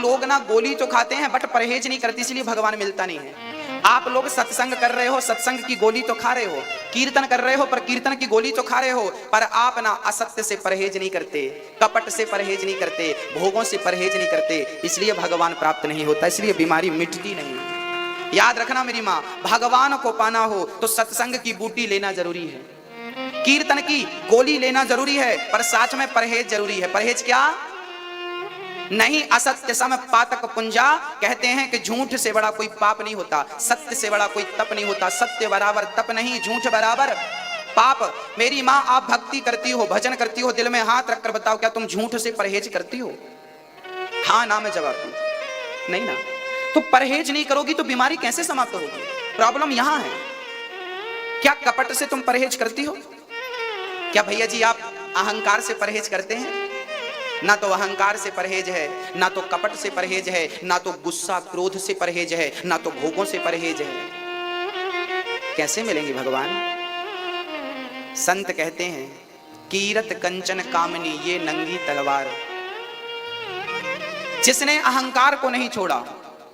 लोग ना गोली तो खाते हैं बट परहेज नहीं करते, इसलिए भगवान मिलता नहीं है। आप लोग सत्संग कर रहे हो, सत्संग की गोली तो खा रहे हो, कीर्तन कर रहे हो पर कीर्तन की गोली तो खा रहे हो, पर आप ना असत्य से परहेज नहीं करते, कपट से परहेज नहीं करते, भोगों से परहेज नहीं करते, इसलिए भगवान प्राप्त नहीं होता, इसलिए बीमारी मिटती नहीं। याद रखना मेरी माँ, भगवान को पाना हो तो सत्संग की बूटी लेना जरूरी है, कीर्तन की गोली लेना जरूरी है, पर साथ में परहेज जरूरी है। परहेज क्या नहीं, असत्य सम पातक पुंजा, कहते हैं कि झूठ से बड़ा कोई पाप नहीं होता, सत्य से बड़ा कोई तप नहीं होता, सत्य बराबर तप नहीं, झूठ बराबर पाप। मेरी माँ, आप भक्ति करती हो, भजन करती हो, दिल में हाथ रखकर बताओ क्या तुम झूठ से परहेज करती हो? हाँ ना में जवाब दो, नहीं ना। तो परहेज नहीं करोगी तो बीमारी कैसे समाप्त होगी? प्रॉब्लम यहां है। क्या कपट से तुम परहेज करती हो? क्या भैया जी आप अहंकार से परहेज करते हैं? ना तो अहंकार से परहेज है, ना तो कपट से परहेज है, ना तो गुस्सा क्रोध से परहेज है, ना तो भोगों से परहेज है। कैसे मिलेंगे भगवान? संत कहते हैं कीरत कंचन कामनी ये नंगी तलवार। जिसने अहंकार को नहीं छोड़ा,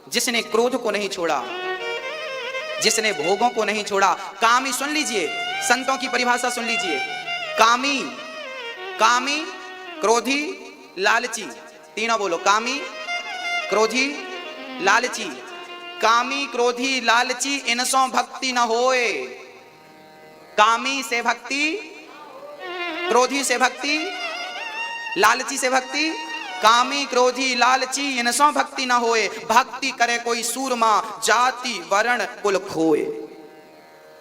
जिसने क्रोध को नहीं छोड़ा, जिसने भोगों को नहीं छोड़ा, कामी, सुन लीजिए संतों की परिभाषा सुन लीजिए, कामी, कामी, क्रोधी, लालची, तीनों बोलो, कामी, क्रोधी, लालची। कामी, क्रोधी, लालची इनसों भक्ति न होए। कामी से भक्ति, क्रोधी से भक्ति, लालची से भक्ति, कामी, क्रोधी, लालची इनसों भक्ति न होए। भक्ति करे कोई सूरमा, जाति वर्ण कुल खोए।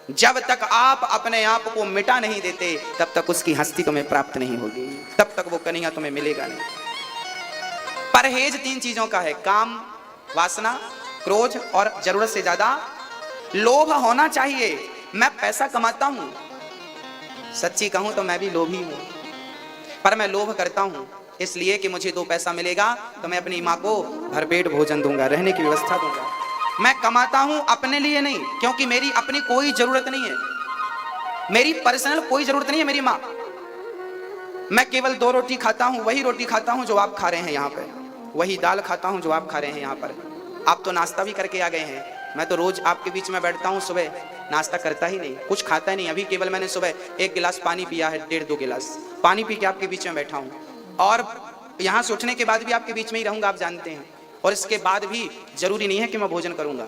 जब तक आप अपने आप को मिटा नहीं देते तब तक उसकी हस्ती तुम्हें प्राप्त नहीं होगी, तब तक वो कन्हैया तुम्हें मिलेगा नहीं। परहेज तीन चीजों का है, काम, वासना, क्रोध और जरूरत से ज्यादा लोभ होना चाहिए। मैं पैसा कमाता हूं, सच्ची कहूं तो मैं भी लोभी हूं, पर मैं लोभ करता हूं इसलिए कि मुझे 2 पैसा मिलेगा तो मैं अपनी मां को भरपेट भोजन दूंगा, रहने की व्यवस्था दूंगा। मैं कमाता हूं अपने लिए नहीं, क्योंकि मेरी अपनी कोई जरूरत नहीं है, मेरी पर्सनल कोई जरूरत नहीं है। मेरी माँ, मैं केवल 2 रोटी खाता हूं, वही रोटी खाता हूं जो आप खा रहे हैं यहाँ पे, वही दाल खाता हूं जो आप खा रहे हैं यहाँ पर। आप तो नाश्ता भी करके आ गए हैं, मैं तो रोज आपके बीच में बैठता हूं, सुबह नाश्ता करता ही नहीं, कुछ खाता ही नहीं। अभी केवल मैंने सुबह 1 गिलास पानी पिया है, 1.5-2 गिलास पानी पी के आपके बीच में बैठा हूं, और यहाँ से उठने के बाद भी आपके बीच में ही रहूंगा, आप जानते हैं। और इसके बाद भी जरूरी नहीं है कि मैं भोजन करूंगा।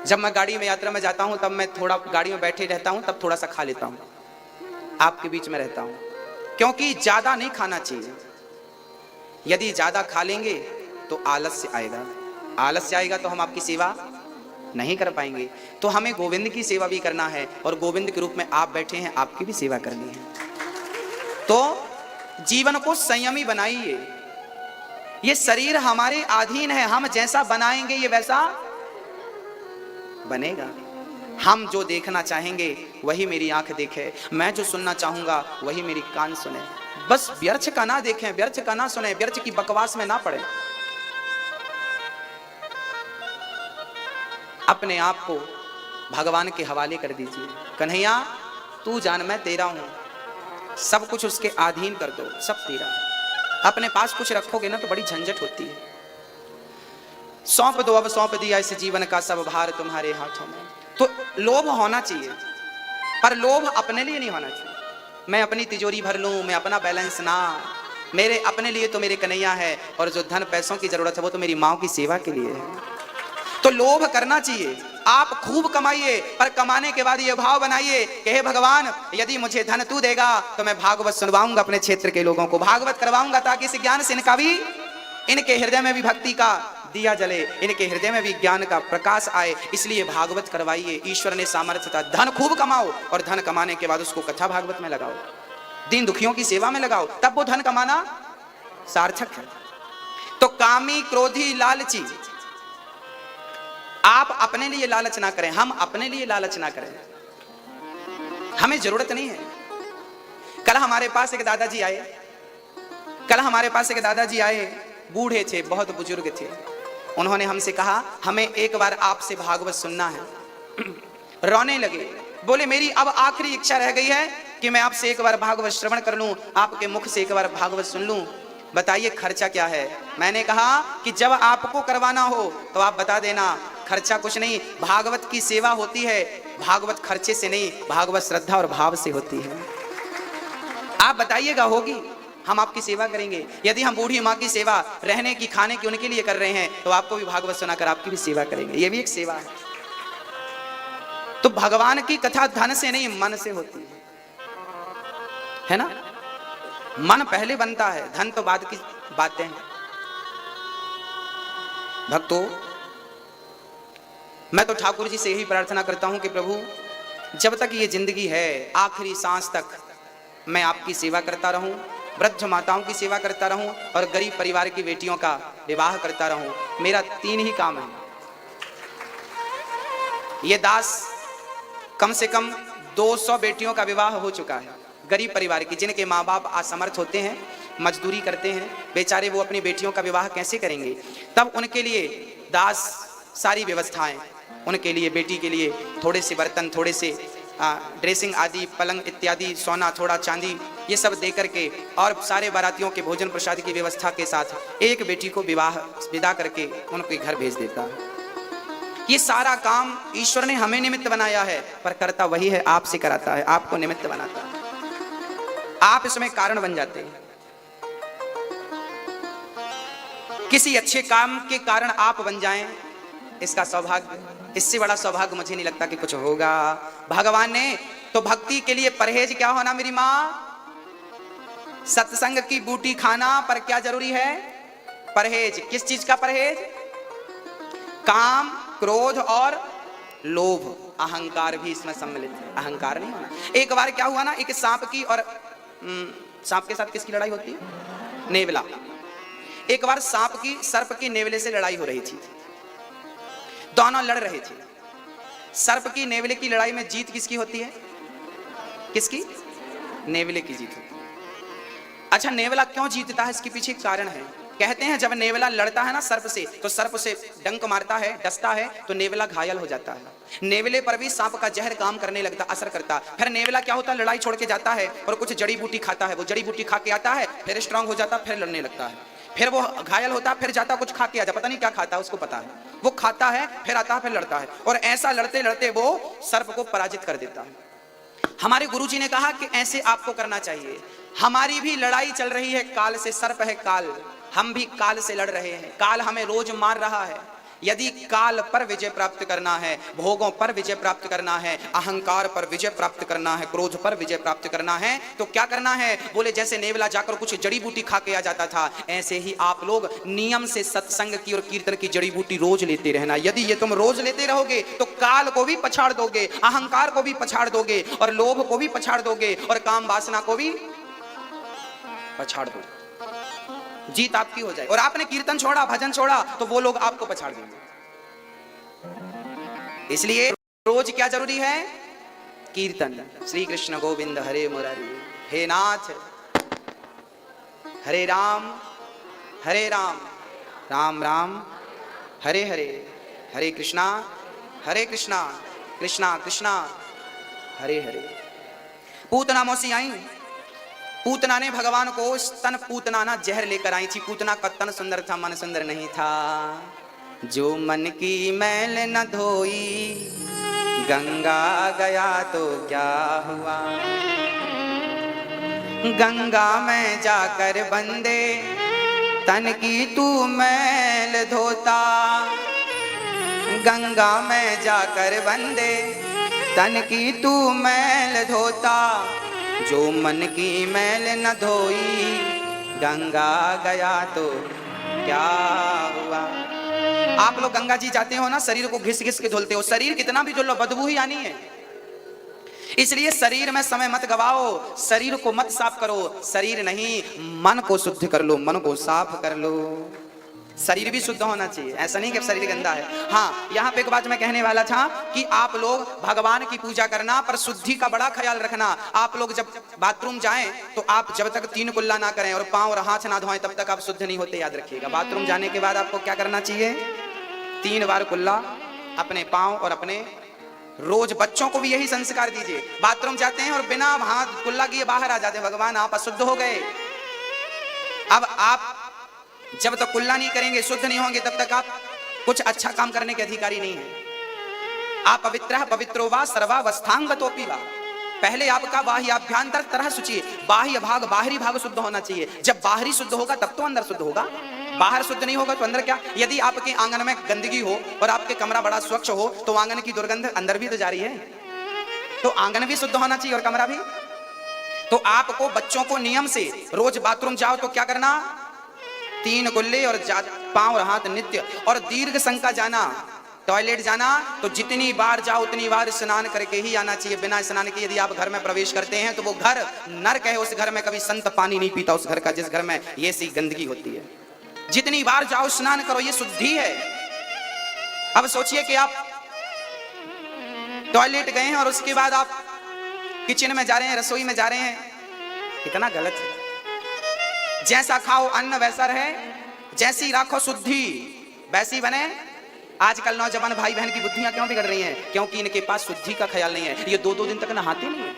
जब मैं गाड़ी में यात्रा में जाता हूं तब मैं थोड़ा गाड़ी में बैठे रहता हूं, तब थोड़ा सा खा लेता हूं, आपके बीच में रहता हूं, क्योंकि ज्यादा नहीं खाना चाहिए। यदि ज्यादा खा लेंगे तो आलस्य आएगा, आलस्य आएगा तो हम आपकी सेवा नहीं कर पाएंगे। तो हमें गोविंद की सेवा भी करना है, और गोविंद के रूप में आप बैठे हैं, आपकी भी सेवा करनी है। तो जीवन को संयमी बनाइए। ये शरीर हमारे अधीन है, हम जैसा बनाएंगे ये वैसा बनेगा। हम जो देखना चाहेंगे वही मेरी आंख देखे, मैं जो सुनना चाहूंगा वही मेरी कान सुने। बस व्यर्थ का ना देखें, व्यर्थ का ना सुने, व्यर्थ की बकवास में ना पड़े। अपने आप को भगवान के हवाले कर दीजिए। कन्हैया तू जान मैं तेरा हूं, सब कुछ उसके अधीन कर दो, सब तेरा है। अपने पास कुछ रखोगे ना तो बड़ी झंझट होती है। सौंप दो, अब सौंप दिया इस जीवन का सब भार तुम्हारे हाथों में। तो लोभ होना चाहिए, पर लोभ अपने लिए नहीं होना चाहिए। मैं अपनी तिजोरी भर लूं, मैं अपना बैलेंस ना, मेरे अपने लिए तो मेरे कन्हैया है, और जो धन पैसों की जरूरत है वो तो मेरी माँ की सेवा के लिए है। तो लोभ करना चाहिए। आप खूब कमाइए, पर कमाने के बाद ये भाव बनाइए कि हे भगवान, यदि मुझे धन तू देगा तो मैं भागवत सुनवाऊंगा अपने क्षेत्र के लोगों को, भागवत करवाऊंगा, ताकि इस ज्ञान से इनका भी, इनके हृदय में भी भक्ति का दिया जले, इनके हृदय में भी ज्ञान का प्रकाश आए। इसलिए भागवत करवाइए। ईश्वर ने सामर्थ्य था, धन खूब कमाओ, और धन कमाने के बाद उसको कथा भागवत में लगाओ, दीन दुखियों की सेवा में लगाओ, तब वो धन कमाना सार्थक है। तो कामी, क्रोधी, लालची, आप अपने लिए लालच ना करें, हम अपने लिए लालच ना करें, हमें जरूरत नहीं है। कल हमारे पास एक दादाजी आए, कल हमारे पास एक दादाजी आए, बूढ़े थे, बहुत बुजुर्ग थे। उन्होंने हमसे कहा हमें एक बार आपसे भागवत सुनना है। रोने लगे, बोले मेरी अब आखिरी इच्छा रह गई है कि मैं आपसे एक बार भागवत श्रवण कर लूं, आपके मुख से एक बार भागवत सुन लूं। बताइए खर्चा क्या है। मैंने कहा कि जब आपको करवाना हो तो आप बता देना, खर्चा कुछ नहीं। भागवत की सेवा होती है, भागवत खर्चे से नहीं, भागवत श्रद्धा और भाव से होती है। आप बताइएगा होगी, हम आपकी सेवा करेंगे। यदि हम बूढ़ी माँ की सेवा रहने की खाने की उनके लिए कर रहे हैं तो आपको भी भागवत सुनाकर आपकी भी सेवा करेंगे, ये भी एक सेवा है। तो भगवान की कथा धन से नहीं मन से होती है ना। मन पहले बनता है, धन तो बाद की बातें हैं। भक्तों, मैं तो ठाकुर जी से यही प्रार्थना करता हूं कि प्रभु जब तक ये जिंदगी है आखिरी सांस तक मैं आपकी सेवा करता रहूं, वृद्ध माताओं की सेवा करता रहूं और गरीब परिवार की बेटियों का विवाह करता रहूं। मेरा 3 ही काम है। ये दास कम से कम 200 बेटियों का विवाह हो चुका है, गरीब परिवार की, जिनके माँ बाप असमर्थ होते हैं, मजदूरी करते हैं, बेचारे वो अपनी बेटियों का विवाह कैसे करेंगे। तब उनके लिए दास सारी व्यवस्थाएं, उनके लिए बेटी के लिए थोड़े से बर्तन, थोड़े से ड्रेसिंग आदि, पलंग इत्यादि, सोना, थोड़ा चांदी, ये सब दे करके और सारे बारातियों के भोजन प्रसाद की व्यवस्था के साथ एक बेटी को विवाह विदा करके उनके घर भेज देता है। ये सारा काम ईश्वर ने हमें निमित्त बनाया है, पर करता वही है, आपसे कराता है, आपको निमित्त बनाता है। आप इसमें कारण बन जाते हैं। किसी अच्छे काम के कारण आप बन जाएं, इसका सौभाग्य, इससे बड़ा सौभाग्य मुझे नहीं लगता कि कुछ होगा। भगवान ने तो भक्ति के लिए परहेज क्या होना मेरी माँ, सत्संग की बूटी खाना, पर क्या जरूरी है, परहेज। किस चीज का परहेज, काम, क्रोध और लोभ, अहंकार भी इसमें सम्मिलित है, अहंकार नहीं होना। एक बार क्या हुआ ना, एक सांप की और सांप के साथ किसकी लड़ाई होती है, नेवला। एक बार सांप की सर्प की नेवले से लड़ाई हो रही थी, दोनों लड़ रहे थे। सर्प की नेवले की लड़ाई में जीत किसकी होती है, किसकी, नेवले की जीत होती है। अच्छा, नेवला क्यों जीतता है, इसके पीछे एक कारण है। कहते हैं जब नेवला लड़ता है ना सर्प से, तो सर्प से डंक मारता है, डसता है, तो नेवला घायल हो जाता है। नेवले पर भी सांप का जहर काम करने लगता, असर करता। फिर नेवला क्या होता है, लड़ाई छोड़ के जाता है और कुछ जड़ी बूटी खाता है। वो जड़ी बूटी खा के आता है, फिर स्ट्रांग हो जाता, फिर लड़ने लगता है। फिर वो घायल होता, फिर जाता कुछ खा के आता, पता नहीं क्या खाता है, उसको पता है। वो खाता है, फिर आता है, फिर लड़ता है, और ऐसा लड़ते लड़ते वो सर्प को पराजित कर देता है। हमारे गुरुजी ने कहा कि ऐसे आपको करना चाहिए। हमारी भी लड़ाई चल रही है काल से, सर्प है काल, हम भी काल से लड़ रहे हैं। काल हमें रोज मार रहा है। यदि काल पर विजय प्राप्त करना है, भोगों पर विजय प्राप्त करना है, अहंकार पर विजय प्राप्त करना है, क्रोध पर विजय प्राप्त करना है, तो क्या करना है, बोले जैसे नेवला जाकर कुछ जड़ी बूटी खा के आ जाता था, ऐसे ही आप लोग नियम से सत्संग की और कीर्तन की जड़ी बूटी रोज लेते रहना। यदि ये तुम रोज लेते रहोगे तो काल को भी पछाड़ दोगे, अहंकार को भी पछाड़ दोगे, और लोभ को भी पछाड़ दोगे, और काम वासना को भी पछाड़ दोगे। जीत आपकी हो जाए। और आपने कीर्तन छोड़ा, भजन छोड़ा, तो वो लोग आपको पछाड़ देंगे। इसलिए रोज क्या जरूरी है, कीर्तन। श्री कृष्ण गोविंद हरे मुरारी, हे नाथ हरे राम राम राम हरे हरे, हरे कृष्णा कृष्णा कृष्णा हरे हरे। पूतना मौसी आई, पूतना ने भगवान को स्तन पूतना ना जहर लेकर आई थी। पूतना का तन सुंदर था, मन सुंदर नहीं था। जो मन की मैल न धोई गंगा गया तो क्या हुआ, गंगा में जाकर बंदे तन की तू मैल धोता, गंगा में जाकर बंदे तन की तू मैल धोता, जो मन की मैल न धोई गंगा गया तो क्या हुआ। आप लोग गंगा जी जाते हो ना, शरीर को घिस घिस के धुलते हो, शरीर कितना भी धुल लो बदबू ही आनी है। इसलिए शरीर में समय मत गवाओ, शरीर को मत साफ करो, शरीर नहीं मन को शुद्ध कर लो, मन को साफ कर लो। शरीर भी शुद्ध होना चाहिए, ऐसा नहीं कि शरीर गंदा है। हाँ, यहाँ पे एक बात मैं कहने वाला था कि आप लोग भगवान की पूजा करना, पर शुद्धि का बड़ा ख्याल रखना। आप लोग जब बाथरूम जाएं तो आप जब तक 3 कुल्ला ना करें और पांव और हाथ ना धोएं तब तक आप शुद्ध नहीं होते, याद रखिएगा। बाथरूम जाने के बाद आपको क्या करना चाहिए, 3 बार कुल्ला अपने पांव और अपने, रोज बच्चों को भी यही संस्कार दीजिए। बाथरूम जाते हैं और बिना हाथ कुल्ला किए बाहर आ जाते हैं, भगवान आप अशुद्ध हो गए। अब आप जब तक कुल्ला नहीं करेंगे, शुद्ध नहीं होंगे, तब तक आप कुछ अच्छा काम करने के अधिकारी नहीं है। आप पवित्र पवित्रो वा सर्वावस्थांगतोपि वा, पहले आपका बाह्याभ्यंतर तरह शुचि, बाह्य भाग बाहरी भाग शुद्ध होना चाहिए। जब बाहरी शुद्ध होगा तब तो अंदर शुद्ध होगा। बाहर शुद्ध नहीं होगा तो अंदर क्या? यदि आपके आंगन में गंदगी हो और आपके कमरा बड़ा स्वच्छ हो तो आंगन की दुर्गंध अंदर भी तो जा रही है। तो आंगन भी शुद्ध होना चाहिए और कमरा भी। तो आपको बच्चों को नियम से रोज बाथरूम जाओ तो क्या करना? 3 कुल्ले और पांव और हाथ नित्य, और दीर्घ संका जाना, टॉयलेट जाना तो जितनी बार जाओ उतनी बार स्नान करके ही आना चाहिए, बिना स्नान के। यदि आप घर में प्रवेश करते हैं तो वो घर नरक है। उस घर में कभी संत पानी नहीं पीता, उस घर का, जिस घर में ये सी गंदगी होती है। जितनी बार जाओ स्नान करो, ये शुद्धि है। अब सोचिए कि आप टॉयलेट गए हैं और उसके बाद आप किचन में जा रहे हैं, रसोई में जा रहे हैं, कितना गलत है। जैसा खाओ अन्न वैसा रहे, जैसी राखो शुद्धि वैसी बने। आजकल नौजवान भाई बहन की बुद्धियां क्यों बिगड़ रही हैं? क्योंकि इनके पास शुद्धि का ख्याल नहीं है। ये 2-2 दिन तक नहाते नहीं है।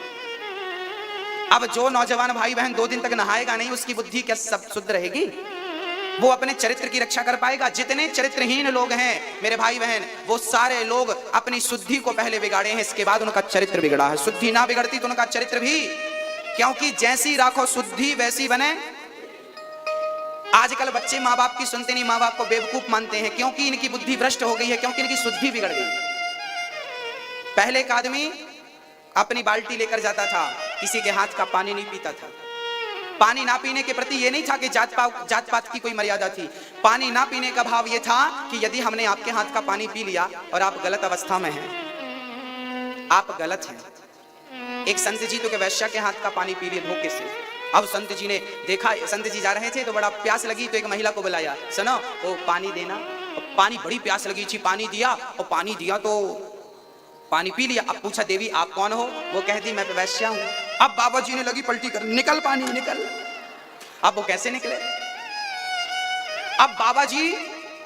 अब जो नौजवान भाई बहन 2 दिन तक नहाएगा नहीं, उसकी बुद्धि क्या सब शुद्ध रहेगी? वो अपने चरित्र की रक्षा कर पाएगा? जितने चरित्रहीन लोग हैं मेरे भाई बहन, वो सारे लोग अपनी शुद्धि को पहले बिगाड़े हैं, इसके बाद उनका चरित्र बिगड़ा है। शुद्धि ना बिगड़ती तो उनका चरित्र भी, क्योंकि जैसी राखो शुद्धि वैसी बने। आजकल बच्चे माँ बाप की सुनते नहीं, माँ बाप को बेवकूफ मानते हैं, क्योंकि इनकी बुद्धि भ्रष्ट हो गई है, क्योंकि इनकी शुद्धि बिगड़ गई। पहले एक आदमी अपनी बाल्टी लेकर जाता था, किसी के हाथ का पानी नहीं पीता था। पानी ना पीने के प्रति ये नहीं था कि जात पात की कोई मर्यादा थी। पानी ना पीने का भाव ये था कि यदि हमने आपके हाथ का पानी पी लिया और आप गलत अवस्था में हैं, आप गलत हैं। एक संत जी तो के वैश्या के हाथ का पानी पी लिए धोखे से। अब संत जी ने देखा, संत जी जा रहे थे तो बड़ा प्यास लगी, तो एक महिला को बुलाया, सुनो वो पानी देना। और पानी, बड़ी प्यास लगी थी, पानी दिया, और पानी दिया तो पानी पी लिया। अब पूछा, देवी आप कौन हो? वो कहती मैं वैश्या हूं। अब बाबा जी ने लगी पलटी कर, निकल पानी निकल। अब वो कैसे निकले? अब बाबा जी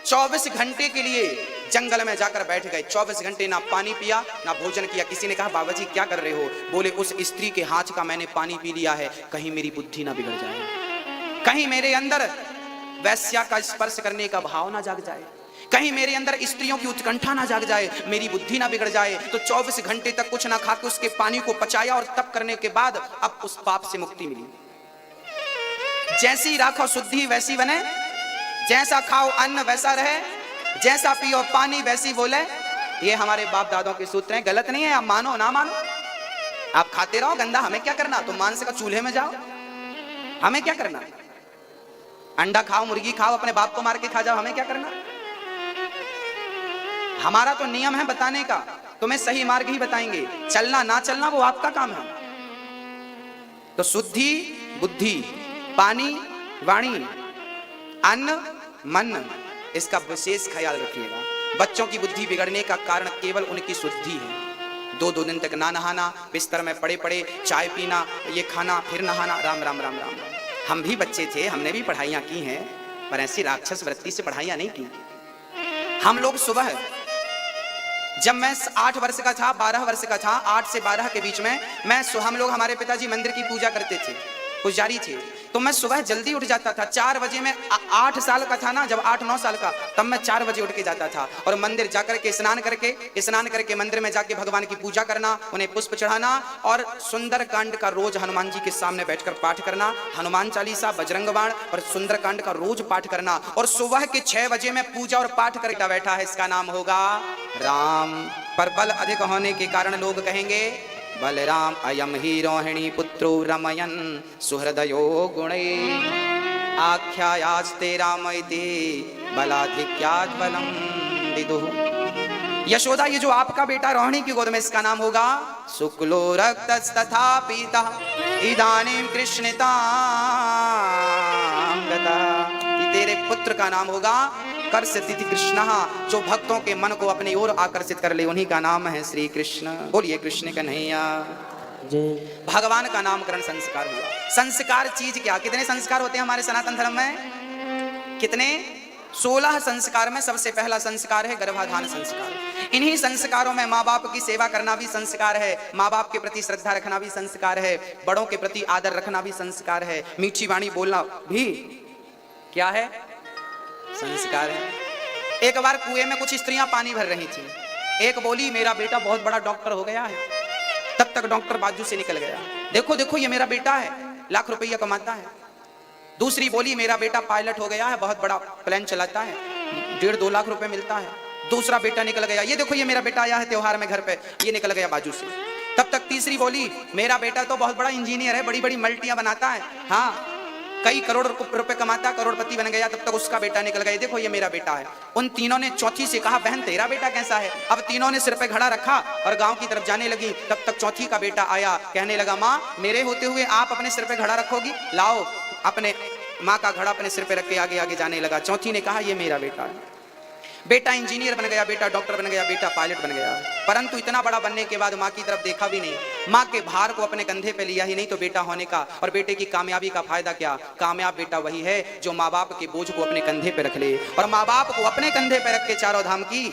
24 घंटे के लिए जंगल में जाकर बैठ गए। 24 घंटे ना पानी पिया ना भोजन किया। किसी ने कहा बाबा जी क्या कर रहे हो? बोले उस स्त्री के हाथ का मैंने पानी पी लिया है, कहीं मेरी बुद्धि ना बिगड़ जाए, कहीं मेरे अंदर वैश्या का स्पर्श करने का भाव ना जाग जाए, कहीं मेरे अंदर स्त्रियों की उत्कंठा ना जाग जाए, मेरी बुद्धि ना बिगड़ जाए। तो 24 घंटे तक कुछ ना खा के उसके पानी को पचाया और तप करने के बाद अब उस पाप से मुक्ति मिली। जैसी राखो शुद्धि वैसी बने, जैसा खाओ अन्न वैसा रहे, जैसा पियो पानी वैसी बोले। ये हमारे बाप दादों के सूत्र हैं, गलत नहीं है। आप मानो ना मानो, आप खाते रहो गंदा, हमें क्या करना? तुम मांस का चूल्हे में जाओ, हमें क्या करना? अंडा खाओ, मुर्गी खाओ, अपने बाप को मार के खा जाओ, हमें क्या करना? हमारा तो नियम है बताने का, तुम्हें सही मार्ग ही बताएंगे, चलना ना चलना वो आपका काम है। तो शुद्धि बुद्धि, पानी वाणी, अन्न मन, इसका विशेष ख्याल रखिएगा। बच्चों की बुद्धि बिगड़ने का कारण केवल उनकी शुद्धि है। 2-2 दिन तक ना नहाना, बिस्तर में पड़े पड़े चाय पीना, ये खाना फिर नहाना। राम राम राम राम। हम भी बच्चे थे, हमने भी पढ़ाइयाँ की हैं, पर ऐसी राक्षस वृत्ति से पढ़ाइयाँ नहीं की। हम लोग सुबह, जब मैं 8 वर्ष का था, 12 वर्ष का था, 8 से 12 के बीच में हम लोग, हमारे पिताजी मंदिर की पूजा करते थे, पुजारी थे, तो मैं सुबह जल्दी उठ जाता था। 4 बजे में 8 साल का था ना, जब 8-9 साल का, तब मैं 4 बजे उठ के जाता था और मंदिर जाकर के स्नान करके मंदिर में जाके भगवान की पूजा करना, उन्हें पुष्प चढ़ाना और सुंदर कांड का रोज हनुमान जी के सामने बैठकर पाठ करना। हनुमान चालीसा, बजरंग बाण और सुंदर कांड का रोज पाठ करना। और सुबह के 6 बजे में पूजा और पाठ करके बैठा है, इसका नाम होगा राम। पर बल अधिक होने के कारण लोग कहेंगे बलराम अयम ही रोहिणी पुत्रो रमयन सुहृदयो गुणे आख्यायास्ते रामयते बलाधिक्यात् बलम विदुः। यशोदा, ये जो आपका बेटा रोहिणी की गोद में, इसका नाम होगा शुक्लो रक्तस्तथा पीतः इदानीं कृष्णतां गतः। तेरे पुत्र का नाम होगा कर्षति कृष्ण, जो भक्तों के मन को अपनी ओर आकर्षित कर ले, उन्हीं का नाम है श्री कृष्ण। बोलिए कृष्ण कन्हैया। भगवान का नामकरण संस्कार हुआ। संस्कार चीज क्या? कितने संस्कार होते हैं हमारे सनातन धर्म में? कितने? 16 संस्कार में सबसे पहला संस्कार है गर्भाधान संस्कार। इन्हीं संस्कारों में माँ बाप की सेवा करना भी संस्कार है, माँ बाप के प्रति श्रद्धा रखना भी संस्कार है, बड़ों के प्रति आदर रखना भी संस्कार है, मीठी वाणी बोलना भी क्या है? संस्कार है। एक बार कुएं में कुछ स्त्रियां पानी भर रही थी। एक बोली मेरा बेटा बहुत बड़ा डॉक्टर हो गया है। तब तक डॉक्टर बाजू से निकल गया, देखो देखो ये मेरा बेटा है, लाख रुपया कमाता है। दूसरी बोली मेरा बेटा पायलट हो गया है, बहुत बड़ा प्लेन चलाता है, 1.5-2 लाख रुपए मिलता है। दूसरा बेटा निकल गया, ये देखो ये मेरा बेटा आया है त्योहार में घर पे, ये निकल गया बाजू से। तब तक तीसरी बोली मेरा बेटा तो बहुत बड़ा इंजीनियर है, बड़ी बड़ी मल्टियां बनाता है, हाँ कई करोड़ रुपए कमाता, करोड़पति बन गया। तब तक उसका बेटा निकल गया, देखो ये मेरा बेटा है। उन तीनों ने चौथी से कहा बहन तेरा बेटा कैसा है? अब तीनों ने सिर पे घड़ा रखा और गांव की तरफ जाने लगी। तब तक चौथी का बेटा आया, कहने लगा माँ मेरे होते हुए आप अपने सिर पे घड़ा रखोगी? लाओ। अपने माँ का घड़ा अपने सिर पे रख के आगे आगे जाने लगा। चौथी ने कहा ये मेरा बेटा है। बेटा इंजीनियर बन गया, बेटा डॉक्टर बन गया, बेटा पायलट बन गया। परंतु इतना बड़ा बनने के बाद माँ की तरफ देखा भी नहीं, माँ के भार को अपने कंधे पे लिया ही नहीं। तो बेटा होने का और बेटे की कामयाबी का फायदा क्या? कामयाब बेटा वही है जो माँ बाप के बोझ को अपने कंधे पे रख ले, और माँ बाप को अपने कंधे पे रख के चारों धाम की,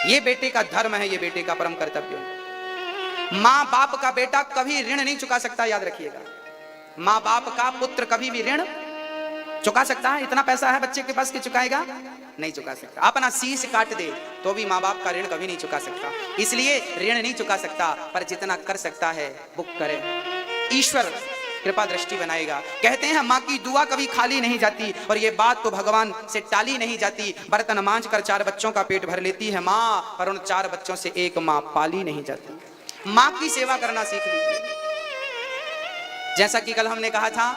ये बेटे का धर्म है, ये बेटे का परम कर्तव्य है। माँ बाप का बेटा कभी ऋण नहीं चुका सकता, याद रखिएगा। माँ बाप का पुत्र कभी भी ऋण चुका सकता है? इतना पैसा है बच्चे के पास कि चुकाएगा? नहीं चुका सकता। अपना शीश काट दे तो भी माँ बाप का ऋण कभी नहीं चुका सकता। इसलिए ऋण नहीं चुका सकता, पर जितना कर सकता है वो करे। ईश्वर कृपा दृष्टि बनाएगा। कहते हैं माँ की दुआ कभी खाली नहीं जाती, और ये बात तो भगवान से टाली नहीं जाती। बर्तन मांझ कर 4 बच्चों का पेट भर लेती है माँ, पर उन 4 बच्चों से एक माँ पाली नहीं जाती। माँ की सेवा करना सीख लीजिए। जैसा कि कल हमने कहा था,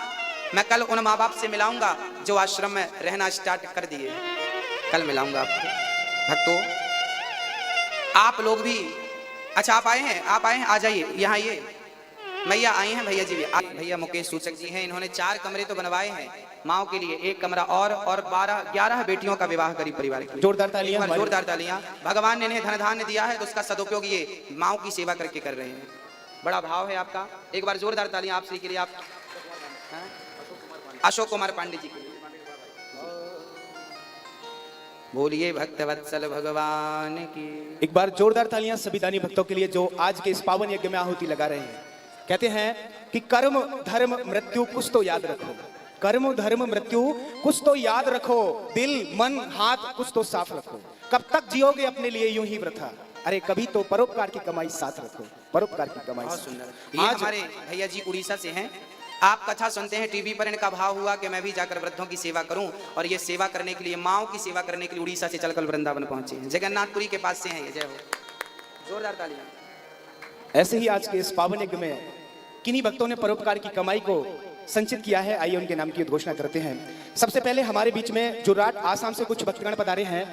मैं कल उन माँ बाप से मिलाऊंगा जो आश्रम में रहना स्टार्ट कर दिए। कल मिलाऊंगा आपको भक्तों। आप लोग भी, अच्छा आप आए हैं, आप आए हैं, आ जाइए यहाँ। ये मैया आई हैं, भैया जी भी, भैया मुकेश सूचक जी हैं। इन्होंने 4 कमरे तो बनवाए हैं माओ के लिए, 1 कमरा और 12-11 बेटियों का विवाह गरीब परिवार के लिए। जोरदार तालियां, जोरदार तालियां। भगवान ने इन्हें धन धान्य दिया है तो उसका सदुपयोग ये माओ की सेवा करके कर रहे हैं। बड़ा भाव है आपका। एक बार जोरदार तालियां आप श्री के लिए। आप अशोक कुमार पांडे जी के लिए बोलिए भक्त वत्सल भगवान की। एक बार जोरदार तालियां सभी दानी भक्तों के लिए जो आज के इस पावन यज्ञ में आहुति लगा रहे हैं। कहते हैं कि कर्म धर्म मृत्यु कुछ तो याद रखो, कर्म धर्म मृत्यु कुछ तो याद रखो, दिल मन हाथ कुछ तो साफ रखो। कब तक जियोगे अपने लिए यूं ही वृथा, अरे कभी तो परोपकार की कमाई साथ रखो, परोपकार की कमाई। बहुत सुंदर। ये हमारे भैया जी उड़ीसा से हैं। आप कथा सुनते हैं टीवी पर, इनका भाव हुआ कि मैं भी जाकर वृद्धों की सेवा करूं, और ये सेवा करने के लिए, माओ की सेवा करने के लिए उड़ीसा से चलकर वृंदावन पहुंचे हैं। जगन्नाथपुरी के पास से हैं ये। जय हो, जोरदार तालियां। ऐसे ही आज के इस पावन यज्ञ में किन्हीं भक्तों ने परोपकार की कमाई को संचित किया है। आइए उनके नाम की उद्घोषणा करते हैं। सबसे पहले हमारे बीच में जोरहाट आसाम से कुछ भक्तगण पधारे हैं।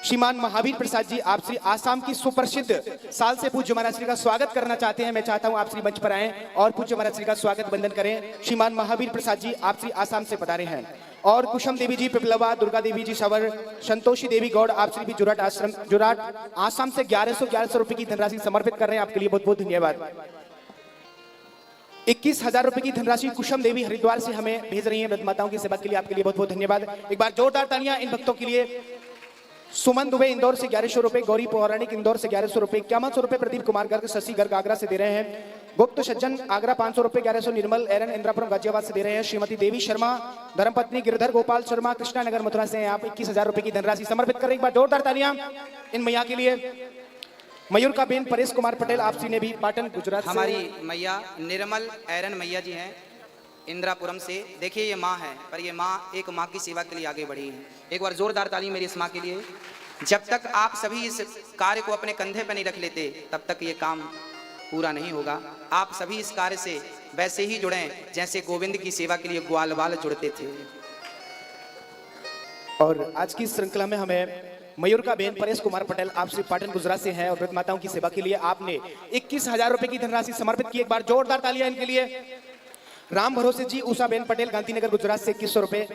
श्रीमान महावीर प्रसाद जी, आप श्री आसाम की सुप्रसिद्ध साल से पूज्य महाराज श्री का स्वागत करना चाहते हैं। मैं चाहता हूं आप श्री मंच पर आएं और पूज्य महाराज श्री का स्वागत वंदन करें। श्रीमान महावीर प्रसाद जी, आप श्री आसाम से पधारे हैं। और कुशम देवी जी पिपलवा, दुर्गा देवी जी शवर, संतोषी देवी गौड़, आप श्री भी जोरहाट आसाम से 1100 रुपए की धनराशि समर्पित कर रहे हैं। आपके लिए बहुत बहुत धन्यवाद। 21,000 रुपए की धनराशि कुशम देवी हरिद्वार से हमें भेज रही है वृद्ध माताओं की सेवा के लिए। आपके लिए बहुत बहुत धन्यवाद। एक बार जोरदार तालियां इन भक्तों के लिए। सुमन दुबे इंदौर से 1100 रुपए, गौरी पौराणिक इंदौर से 1100 रुपए, 5100 रुपए प्रदीप कुमार गर्ग, शशि गर्ग आगरा से दे रहे हैं। गुप्त सज्जन आगरा 500 रुपए, 1100 निर्मल एरन इंद्रापुरम गाजियाबाद से दे रहे हैं। श्रीमती देवी शर्मा धर्मपत्नी गिरधर गोपाल शर्मा कृष्णा नगर मथुरा से आप 21,000 रुपए की धनराशि समर्पित करें। एक बार जोरदार तालियां इन मैया के लिए। मयूर का बेन परेश कुमार पटेल, आपसी ने भी पाटन गुजरात। हमारी मैया निर्मल एरन मैया जी हैं इंद्रापुरम से। देखिए ये माँ है, पर ये माँ एक माँ की सेवा के लिए आगे बढ़ी है। एक बार जोरदार ताली मेरी इस माँ के लिए। जब तक आप सभी इस कार्य को अपने कंधे पर नहीं रख लेते तब तक ये काम पूरा नहीं होगा। आप सभी इस कार्य से वैसे ही जुड़ें जैसे गोविंद की सेवा के लिए ग्वाल बाल जुड़ते थे। और आज की श्रृंखला में हमें मयूर का बेन परेश कुमार पटेल, आप श्री पाटन गुजरात से हैं और वृद्ध माताओं की सेवा के लिए आपने 21,000 रुपए की धनराशि समर्पित की। एक बार जोरदार तालियां इनके लिए। राम भरोसे जी उषा बेन पटेल गांधीनगर गुजरात से 2100 रुपए,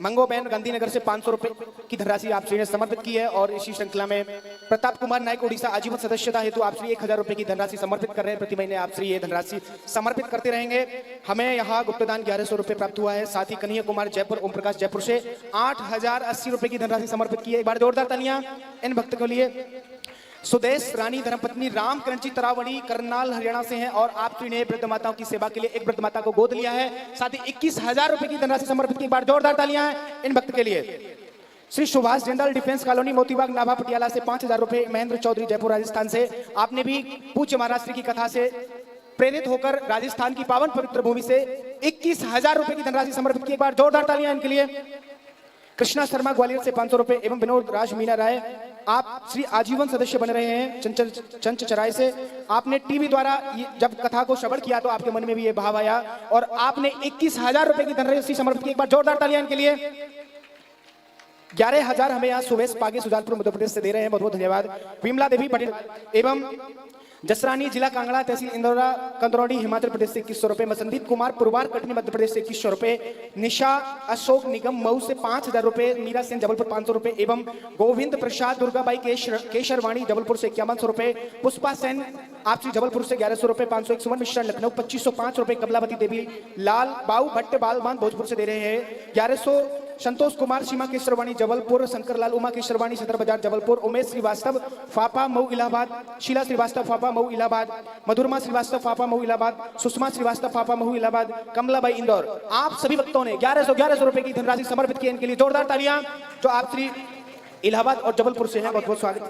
मंगो बेन गांधीनगर से 500 रुपए की धनराशि आप श्री ने समर्पित की है। और इसी श्रृंखला में प्रताप कुमार नायक उड़ीसा आजीवन सदस्यता हेतु आप श्री 1000 रुपए की धनराशि समर्पित कर रहे हैं। प्रति महीने आप श्री ये धनराशि समर्पित करते रहेंगे। हमें यहाँ गुप्तदान 1100 रुपए प्राप्त हुआ है। साथ ही कन्हैया कुमार जयपुर, ओम प्रकाश जयपुर से 8080 रुपए की धनराशि समर्पित की है। एक बार जोरदार तालियां इन भक्त के लिए। सुदेश रानी धर्मपत्नी रामकरण जी तरावड़ी करनाल हरियाणा से हैं और आपकी ने वृद्ध माताओं की सेवा के लिए एक वृद्ध माता को गोद लिया है। साथ ही 21,000 रुपए की धनराशि समर्पित की। एक बार जोरदार तालियां हैं इन भक्त के लिए। श्री सुभाष जिंदल डिफेंस कॉलोनी मोतीबाग नाभा पटियाला से 5,000 रुपए। महेंद्र चौधरी जयपुर राजस्थान से, आपने भी पूज्य महाराज श्री की कथा से प्रेरित होकर राजस्थान की पावन पवित्र भूमि से 21,000 रुपए की धनराशि समर्पित की। एक बार जोरदार तालियां इनके लिए। कृष्णा शर्मा ग्वालियर से 500 रुपए एवं विनोद राज मीना राय, आप श्री आजीवन सदस्य बन रहे हैं चंचचराय से। आपने टीवी द्वारा जब कथा को श्रवण किया तो आपके मन में भी ये भाव आया और आपने 21,000 रुपए की धनराशि समर्पित की। एक बार जोरदार तालियां इनके लिए। 11,000 हमें यहाँ सुवेश पागे सुजानपुर मध्य प्रदेश से दे रहे हैं, बहुत बहुत धन्यवाद। विमला देवी पटेल एवं जसरानी जिला कांगड़ा तहसील इंदौरा कंदरौड़ी हिमाचल प्रदेश से 2100 रुपए। संदीप कुमार पुरवार कटनी मध्य प्रदेश से 2100 रुपए। निशा अशोक निगम मऊ से 5,000 रुपए। मीरा सेन जबलपुर 500 रुपए एवं गोविंद प्रसाद दुर्गाबाई केशरवाणी जबलपुर से 5100 रुपए। पुष्पा सेन आपसी जबलपुर से 1100 रुपए। 501 सुमन मिश्रा लखनऊ 2505 रुपए। कमलावती देवी लाल बाऊ भट्ट बालबान भोजपुर से दे रहे हैं 1100। संतोष कुमार सीमा केशरवाणी जबलपुर। शंकरलाल उमा केशरवाणी सदर बाजार जबलपुर। उमेश श्रीवास्तव फापा मऊ इलाहाबाद। शीला श्रीवास्तव फापा मऊ इलाहाबाद। मधुरमा श्रीवास्तव फापा मऊ इलाहाबाद। सुषमा श्रीवास्तव फापा मऊ इलाहाबाद। कमलाबाई इंदौर। आप सभी भक्तों ने 1100 रुपए की धनराशि समर्पित की। इनके लिए जोरदार तालियां जो आप श्री इलाहाबाद और जबलपुर से हैं, बहुत बहुत स्वागत।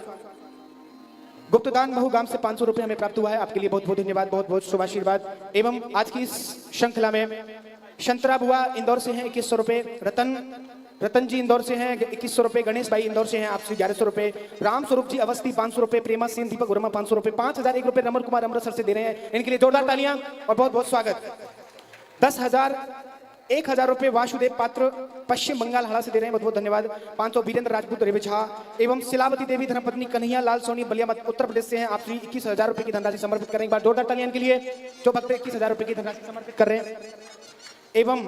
गुप्तदान महू गांव से 500 रुपए हमें प्राप्त हुआ है, आपके लिए बहुत बहुत धन्यवाद, बहुत बहुत शुभाशीर्वाद। एवं आज की इस श्रृंखला में शंतरा बुआ इंदौर से हैं 2100 रुपए। रतन जी इंदौर से हैं 2100 रुपए। गणेश भाई इंदौर से हैं आपसे 1100 रुपए। राम स्वरूप जी अवस्थी 500 रुपए। प्रेमा सेन दीपक वर्मा 500 रुपए। 5,001 रुपए रमन कुमार अमृतसर से दे रहे हैं, इनके लिए जोरदार तालियां और बहुत बहुत स्वागत। 1,000 रुपए वासुदेव पात्र पश्चिम बंगाल हड़ा से दे रहे हैं, बहुत बहुत धन्यवाद। 500 वीरेंद्र राजपूत रेवे झा एवं शिलावती देवी धर्मपत्नी कन्हैया लाल सोनी बलिया उत्तर प्रदेश से हैं, आप 21,000 रुपए की धनराशि समर्पित करें। एक बार जोरदार तालियां इनके लिए जो भक्त 21,000 रुपए की धनराशि समर्पित कर रहे हैं। एवं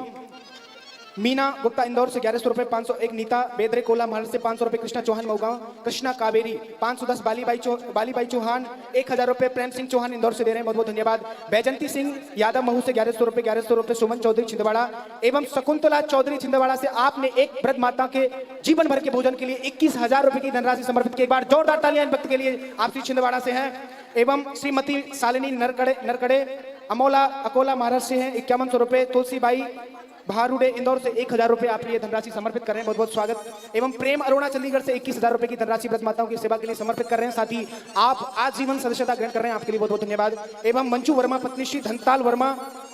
मीना गुप्ता इंदौर से 1100 रुपए। 501 नीता बेदरे कोला महल से 500 रुपए। कृष्णा चौहान मऊगांव। कृष्णा कावेरी 510 बालीबाई चौहान 1,000 रुपए। प्रेम सिंह चौहान इंदौर से दे रहे हैं, बहुत बहुत धन्यवाद। बैजंती सिंह यादव महू से 1100 रुपए। 1100 रुपए सुमन चौधरी छिंदवाड़ा एवं शकुंतला चौधरी छिंदवाड़ा से आपने एक वृद्ध माता के जीवन भर के भोजन के लिए 21,000 रुपए की धनराशि समर्पित की। एक बार जोरदार तालियां इन भक्त के लिए, आप श्री छिंदवाड़ा से हैं। एवं श्रीमती शालिनी नरकड़े अमोला अकोला महाराष्ट्र से हैं 5100 रुपए। तुलसीबाई भारूडे इंदौर से 1,000 रुपए आप ये धनराशि समर्पित कर रहे हैं, बहुत बहुत स्वागत। एवं प्रेम अरोड़ा चंडीगढ़ से 21,000 रुपए की धनराशि व्रत माताओं की सेवा के लिए समर्पित कर रहे हैं, साथ ही आप आजीवन सदस्यता ग्रहण कर रहे हैं, आपके लिए बहुत बहुत धन्यवाद। एवं मंजू वर्मा पत्नी श्री धनताल वर्मा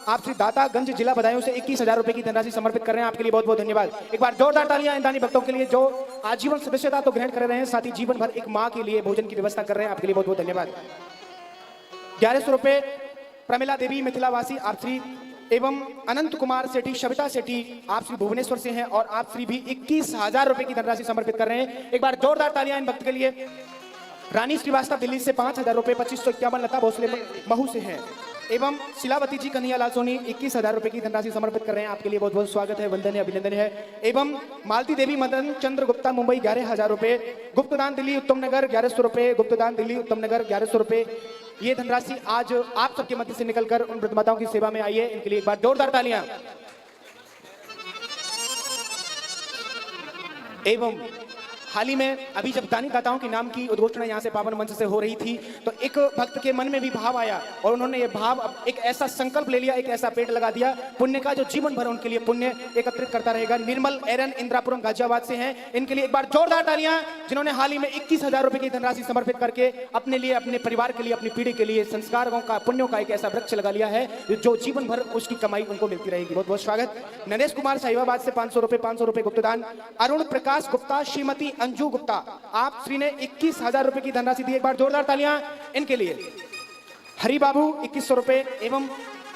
आप श्री दातागंज जिला बदायूं से 21,000 रुपए की धनराशि समर्पित कर रहे हैं, आपके लिए बहुत बहुत धन्यवाद। एक बार जोरदार तालियां इन दानी भक्तों के लिए जो आजीवन सदस्यता तो ग्रहण कर रहे हैं, साथ ही जीवन भर एक माँ के लिए भोजन की व्यवस्था कर रहे हैं, आपके लिए बहुत बहुत धन्यवाद। 1100 रुपए प्रमिला देवी मिथिलावासी आप श्री एवं अनंत कुमार सेठी शबिता सेठी आप श्री भुवनेश्वर से हैं और आप श्री भी 21,000 रुपए की धनराशि समर्पित कर रहे हैं, एक बार जोरदार तालियां इन भक्त के लिए। रानी श्रीवास्तव दिल्ली से 5,000 रुपए। 2551 लता भोसले महू से हैं एवं शिलावती जी कन्हैया लाल सोनी 21,000 रुपए की धनराशि समर्पित कर रहे हैं, आपके लिए बहुत बहुत स्वागत है, वंदन है, अभिनंदन है। एवं मालती देवी मदन चंद्र गुप्ता मुंबई 11,000 रुपए। गुप्तदान दिल्ली उत्तम नगर 1100 रुपए। गुप्तदान दिल्ली उत्तम नगर 1100 रुपए। ये धनराशि आज आप सबके मध्य से निकलकर उन वृद्ध माताओं की सेवा में आई है, इनके लिए एक बार जोरदार तालियां। एवं हाल ही में अभी जब दानी दाताओं के नाम की उद्घोषणा यहाँ से पावन मंच से हो रही थी तो एक भक्त के मन में भी भाव आया और उन्होंने ये भाव एक ऐसा संकल्प ले लिया, एक ऐसा पेड़ लगा दिया पुण्य का जो जीवन भर उनके लिए पुण्य एकत्रित करता रहेगा। निर्मल एरन इंद्रापुरम गाजियाबाद से हैं, इनके लिए एक बार जोरदार तालियां, जिन्होंने हाल ही में 21,000 रुपए की धनराशि समर्पित करके अपने लिए, अपने परिवार के लिए, अपनी पीढ़ी के लिए संस्कारों का, पुण्यों का एक ऐसा वृक्ष लगा लिया है जो जीवन भर उसकी कमाई उनको मिलती रहेगी। बहुत बहुत स्वागत। नरेश कुमार साहिबाबाद से 500 रुपए। 500 रुपए गुप्तदान। अरुण प्रकाश गुप्ता श्रीमती अंजू गुप्ता आप श्री ने 21,000 रुपए की धनराशि दी, एक बार जोरदार तालियां इनके लिए। हरि बाबू 2100 रुपए एवं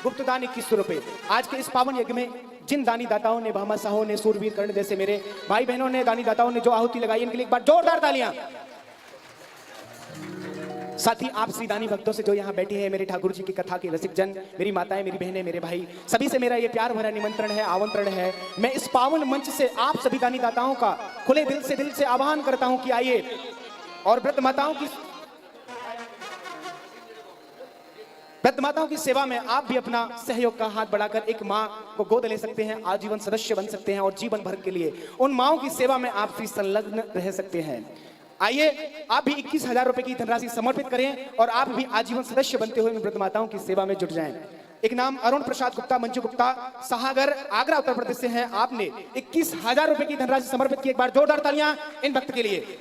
गुप्तदान 2100 रुपए। आज के इस पावन यज्ञ में जिन दानी दाताओं ने, भामाशाहों ने, सूरवीर कर्ण जैसे मेरे भाई बहनों ने, दानी दाताओं ने जो आहुति लगाई, इनके लिए एक बार जोरदार तालियां। साथ ही आप श्री दानी भक्तों से जो यहाँ बैठे हैं, मेरे ठाकुर जी की कथा के रसिक जन, मेरी माताएं, मेरी बहनें, मेरे भाई, सभी से मेरा ये प्यार भरा निमंत्रण है, आमंत्रण है। मैं इस पावन मंच से आप सभी दानी दाताओं का खुले दिल से आह्वान करता हूं कि आइए और वृद्ध माताओं की सेवा में आप भी अपना सहयोग का हाथ बढ़ाकर एक माँ को गोद ले सकते हैं, आजीवन सदस्य बन सकते हैं और जीवन भर के लिए उन माँओं की सेवा में आप भी संलग्न रह सकते हैं। आइए आप भी 21,000 रुपए की धनराशि समर्पित करें और आप भी आजीवन सदस्य बनते हुए वृद्ध माताओं की सेवा में जुट जाएं। एक नाम अरुण प्रसाद गुप्ता, मंजू गुप्ता, सागर, आगरा, उत्तर प्रदेश से हैं। आपने 21,000 रुपए की धनराशि समर्पित की। एक बार जोरदार तालियां इन भक्त के लिए।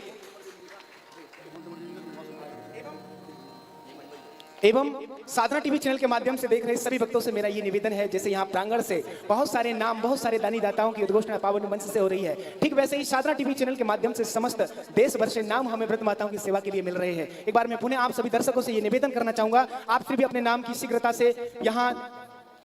एवं साधना टीवी चैनल के माध्यम से देख रहे सभी भक्तों से मेरा ये निवेदन है, जैसे यहाँ प्रांगण से बहुत सारे नाम, बहुत सारे दानी दाताओं की उद्घोषणा पावन मंच से हो रही है, ठीक वैसे ही साधना टीवी चैनल के माध्यम से समस्त देश भर से नाम हमें व्रत माताओं की सेवा के लिए मिल रहे हैं। एक बार मैं पुनः आप सभी दर्शकों से ये निवेदन करना चाहूंगा, आप फिर भी अपने नाम की शीघ्रता से यहाँ